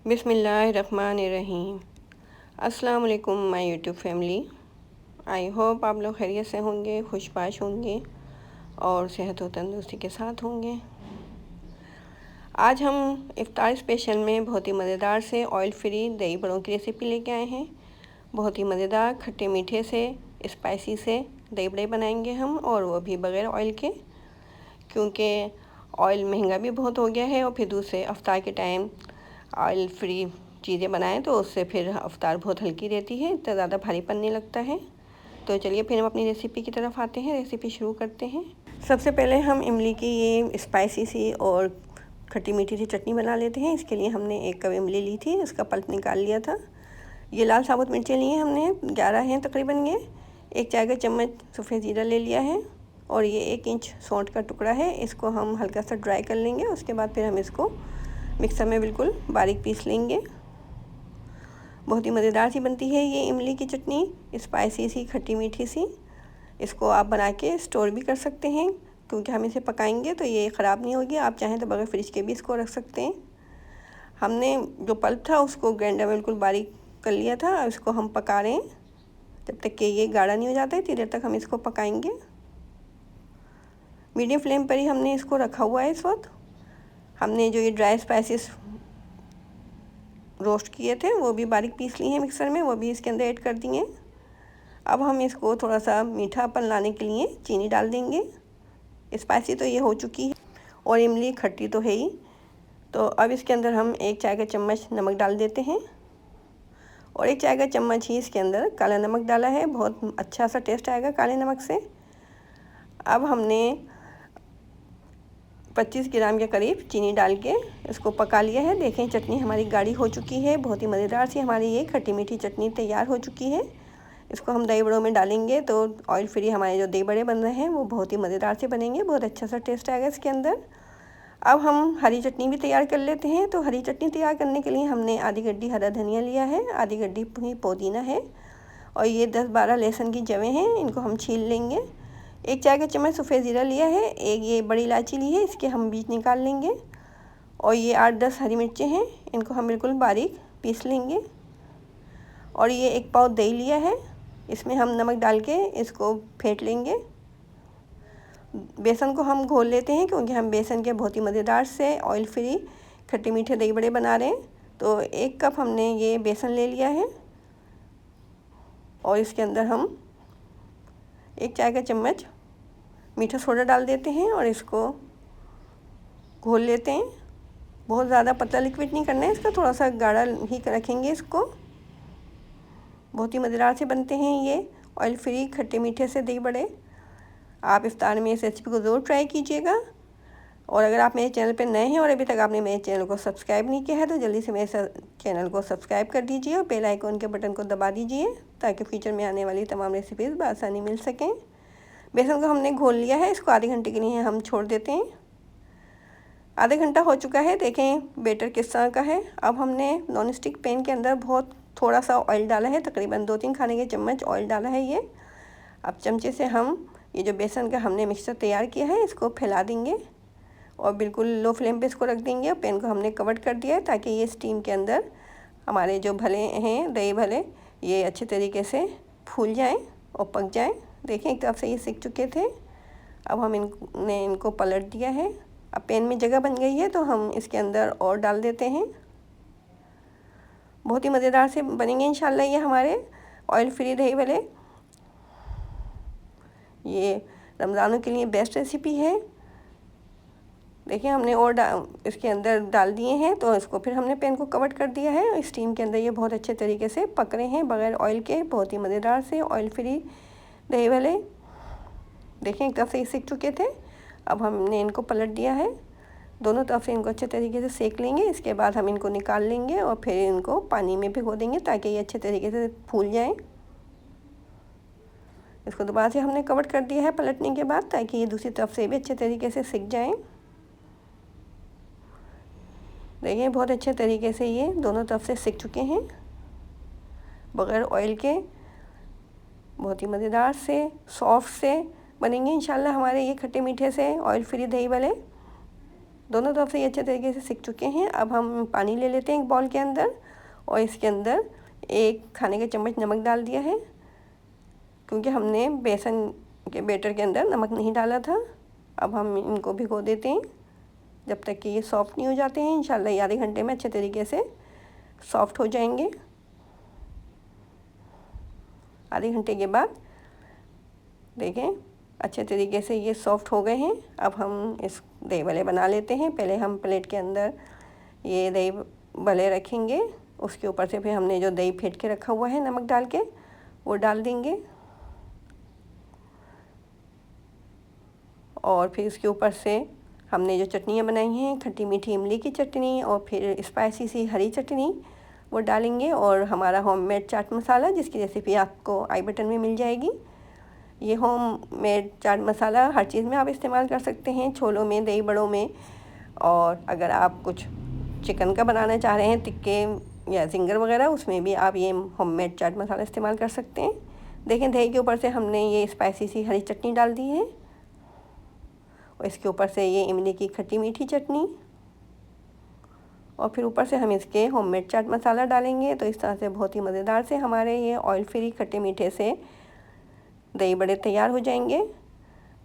बिस्मिल्लाहिर्रहमानिर्रहीम। अस्सलाम वालेकुम my YouTube family. I hope आप लोग खैरियत से होंगे, खुशबाश होंगे और सेहत और तंदुरुस्ती के साथ होंगे। आज हम इफ्तार स्पेशल में बहुत ही मज़ेदार से ऑयल फ्री दही बड़ों की रेसिपी लेके आए हैं। बहुत ही मज़ेदार खट्टे मीठे से स्पाइसी से दही बड़े बनाएंगे हम, और वो भी बग़ैर ऑयल के, क्योंकि ऑयल महंगा भी बहुत हो गया है। और फिर दूसरे इफ्तार के टाइम ऑयल फ्री चीज़ें बनाएं तो उससे फिर इफ्तार बहुत हल्की रहती है, इतना ज़्यादा भारीपन नहीं लगता है। तो चलिए फिर हम अपनी रेसिपी की तरफ आते हैं, रेसिपी शुरू करते हैं। सबसे पहले हम इमली की ये स्पाइसी सी और खट्टी मीठी सी चटनी बना लेते हैं। इसके लिए हमने 1 कप इमली ली थी, इसका पल्प निकाल लिया था। ये लाल साबुत मिर्चें ली हैं हमने, 11 हैं तकरीबन। ये 1 चाय का चम्मच सफ़ेद ज़ीरा ले लिया है, और ये 1 इंच सौंठ का टुकड़ा है। इसको हम हल्का सा ड्राई कर लेंगे। उसके बाद फिर हम इसको मिक्सर में बिल्कुल बारीक पीस लेंगे। बहुत ही मज़ेदार सी बनती है ये इमली की चटनी, स्पाइसी सी खट्टी मीठी सी। इसको आप बना के स्टोर भी कर सकते हैं, क्योंकि हम इसे पकाएंगे तो ये ख़राब नहीं होगी। आप चाहें तो बगैर फ्रिज के भी इसको रख सकते हैं। हमने जो पल्प था उसको ग्राइंडर में बिल्कुल बारीक कर लिया था। अब इसको हम पका रहे हैं जब तक कि ये गाढ़ा नहीं हो जाता है, इतनी देर तक हम इसको पकाएंगे। मीडियम फ्लेम पर ही हमने इसको रखा हुआ है। इस वक्त हमने जो ये ड्राई स्पाइसेस रोस्ट किए थे वो भी बारीक पीस लिए हैं मिक्सर में, वो भी इसके अंदर ऐड कर दिए। अब हम इसको थोड़ा सा मीठापन लाने के लिए चीनी डाल देंगे। स्पाइसी तो ये हो चुकी है और इमली खट्टी तो है ही। तो अब इसके अंदर हम 1 चाय का चम्मच नमक डाल देते हैं, और 1 चाय का चम्मच ही इसके अंदर काला नमक डाला है। बहुत अच्छा सा टेस्ट आएगा काले नमक से। अब हमने 25 ग्राम के करीब चीनी डाल के इसको पका लिया है। देखें चटनी हमारी गाढ़ी हो चुकी है, बहुत ही मज़ेदार सी हमारी ये खट्टी मीठी चटनी तैयार हो चुकी है। इसको हम दही बड़ों में डालेंगे तो ऑयल फ्री हमारे जो दही बड़े बन रहे हैं वो बहुत ही मज़ेदार से बनेंगे, बहुत अच्छा सा टेस्ट आएगा इसके अंदर। अब हम हरी चटनी भी तैयार कर लेते हैं। तो हरी चटनी तैयार करने के लिए हमने आधी गड्डी हरा धनिया लिया है, आधी गड्डी पुदीना है, और ये 10-12 लहसुन की जवें हैं, इनको हम छील लेंगे। 1 चाय का चम्मच सफ़ेद ज़ीरा लिया है, एक ये बड़ी इलायची ली है, इसके हम बीज निकाल लेंगे। और ये 8-10 हरी मिर्चें हैं, इनको हम बिल्कुल बारीक पीस लेंगे। और ये 1 पाव दही लिया है, इसमें हम नमक डाल के इसको फेंट लेंगे। बेसन को हम घोल लेते हैं, क्योंकि हम बेसन के बहुत ही मज़ेदार से ऑयल फ्री खट्टे मीठे दही बड़े बना रहे हैं। तो 1 कप हमने ये बेसन ले लिया है, और इसके अंदर हम 1 चाय का चम्मच मीठा सोडा डाल देते हैं और इसको घोल लेते हैं। बहुत ज़्यादा पतला लिक्विड नहीं करना है इसका, थोड़ा सा गाढ़ा ही रखेंगे इसको। बहुत ही मज़ेदार से बनते हैं ये ऑयल फ्री खट्टे मीठे से दही बड़े। आप इफ्तार में इस रेसिपी को ज़रूर ट्राई कीजिएगा। और अगर आप मेरे चैनल पर नए हैं और अभी तक आपने मेरे चैनल को सब्सक्राइब नहीं किया है तो जल्दी से मेरे चैनल को सब्सक्राइब कर दीजिए और बेल आइकन के बटन को दबा दीजिए, ताकि फ्यूचर में आने वाली तमाम रेसिपीज़ बआसानी मिल सकें। बेसन को हमने घोल लिया है, इसको आधे घंटे के लिए हम छोड़ देते हैं। आधे घंटा हो चुका है, देखें बेटर किस तरह का है। अब हमने नॉन स्टिक पैन के अंदर बहुत थोड़ा सा ऑयल डाला है, तकरीबन 2-3 खाने के चम्मच ऑयल डाला है ये। अब चमचे से हम ये जो बेसन का हमने मिक्सचर तैयार किया है इसको फैला देंगे, और बिल्कुल लो फ्लेम पे इसको रख देंगे। और पैन को हमने कवर कर दिया है, ताकि ये स्टीम के अंदर हमारे जो भले हैं दही भले ये अच्छे तरीके से फूल जाएँ और पक जाएँ। देखें एक तरफ से ये सिक चुके थे। अब हम इनको पलट दिया है। अब पैन में जगह बन गई है, तो हम इसके अंदर और डाल देते हैं। बहुत ही मज़ेदार से बनेंगे इंशाल्लाह ये हमारे ऑयल फ्री दही भले। ये रमज़ानों के लिए बेस्ट रेसिपी है। देखिए हमने और इसके अंदर डाल दिए हैं, तो इसको फिर हमने पैन को कवर कर दिया है। स्टीम के अंदर ये बहुत अच्छे तरीके से पक रहे हैं बग़ैर ऑयल के, बहुत ही मज़ेदार से ऑयल फ्री दही भले। देखें एक तरफ से ये सीख चुके थे। अब हमने इनको पलट दिया है, दोनों तरफ से इनको अच्छे तरीके से सेक लेंगे। इसके बाद हम इनको निकाल लेंगे और फिर इनको पानी में भिगो देंगे, ताकि ये अच्छे तरीके से फूल जाएं। इसको दोबारा से हमने कवर कर दिया है पलटने के बाद, ताकि ये दूसरी तरफ से भी अच्छे तरीके से सिक जाएं। देखिए बहुत अच्छे तरीके से ये दोनों तरफ से सिक चुके हैं बग़ैर ऑयल के। बहुत ही मज़ेदार से सॉफ्ट से बनेंगे इंशाल्लाह हमारे ये खट्टे मीठे से ऑयल फ्री दही भले। दोनों तरफ से ये अच्छे तरीके से सिक चुके हैं। अब हम पानी ले लेते हैं एक बाउल के अंदर और इसके अंदर 1 खाने का चम्मच नमक डाल दिया है, क्योंकि हमने बेसन के बैटर के अंदर नमक नहीं डाला था। अब हम इनको भिगो देते हैं जब तक कि ये सॉफ़्ट नहीं हो जाते हैं। इंशाल्लाह ये आधे घंटे में अच्छे तरीके से सॉफ़्ट हो जाएंगे। आधे घंटे के बाद देखें अच्छे तरीके से ये सॉफ़्ट हो गए हैं। अब हम इस दही भल्ले बना लेते हैं। पहले हम प्लेट के अंदर ये दही भल्ले रखेंगे, उसके ऊपर से फिर हमने जो दही फेंट के रखा हुआ है नमक डाल के वो डाल देंगे और फिर इसके ऊपर से हमने जो चटनियाँ बनाई हैं, खट्टी मीठी इमली की चटनी और फिर स्पाइसी सी हरी चटनी, वो डालेंगे। और हमारा होममेड चाट मसाला, जिसकी रेसिपी आपको आई बटन में मिल जाएगी। ये होममेड चाट मसाला हर चीज़ में आप इस्तेमाल कर सकते हैं, छोलों में, दही बड़ों में। और अगर आप कुछ चिकन का बनाना चाह रहे हैं, टिक्के या ज़िंगर वगैरह, उसमें भी आप ये होममेड चाट मसाला इस्तेमाल कर सकते हैं। देखें दही के ऊपर से हमने ये स्पाइसी सी हरी चटनी डाल दी है और इसके ऊपर से ये इमली की खट्टी मीठी चटनी और फिर ऊपर से हम इसके होममेड चाट मसाला डालेंगे। तो इस तरह से बहुत ही मज़ेदार से हमारे ये ऑयल फ्री खट्टे मीठे से दही बड़े तैयार हो जाएंगे।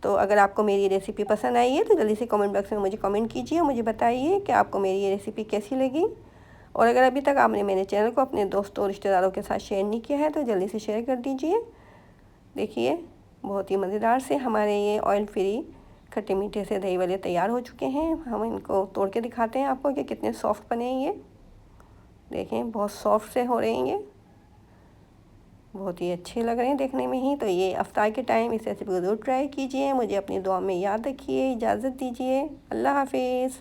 तो अगर आपको मेरी रेसिपी पसंद आई है तो जल्दी से कमेंट बॉक्स में मुझे कमेंट कीजिए, मुझे बताइए कि आपको मेरी ये रेसिपी कैसी लगी। और अगर अभी तक आपने मेरे चैनल को अपने दोस्तों और रिश्तेदारों के साथ शेयर नहीं किया है तो जल्दी से शेयर कर दीजिए। देखिए बहुत ही मज़ेदार से हमारे ये ऑयल फ्री खट्टे मीठे से दही भल्ले तैयार हो चुके हैं। हम इनको तोड़ के दिखाते हैं आपको कि कितने सॉफ्ट बने हैं। ये देखें बहुत सॉफ्ट से हो रहे हैं, ये बहुत ही अच्छे लग रहे हैं देखने में ही। तो ये इफ्तार के टाइम इस रेसिपी को ज़रूर ट्राई कीजिए। मुझे अपनी दुआ में याद रखिए। इजाज़त दीजिए। अल्लाह हाफिज़।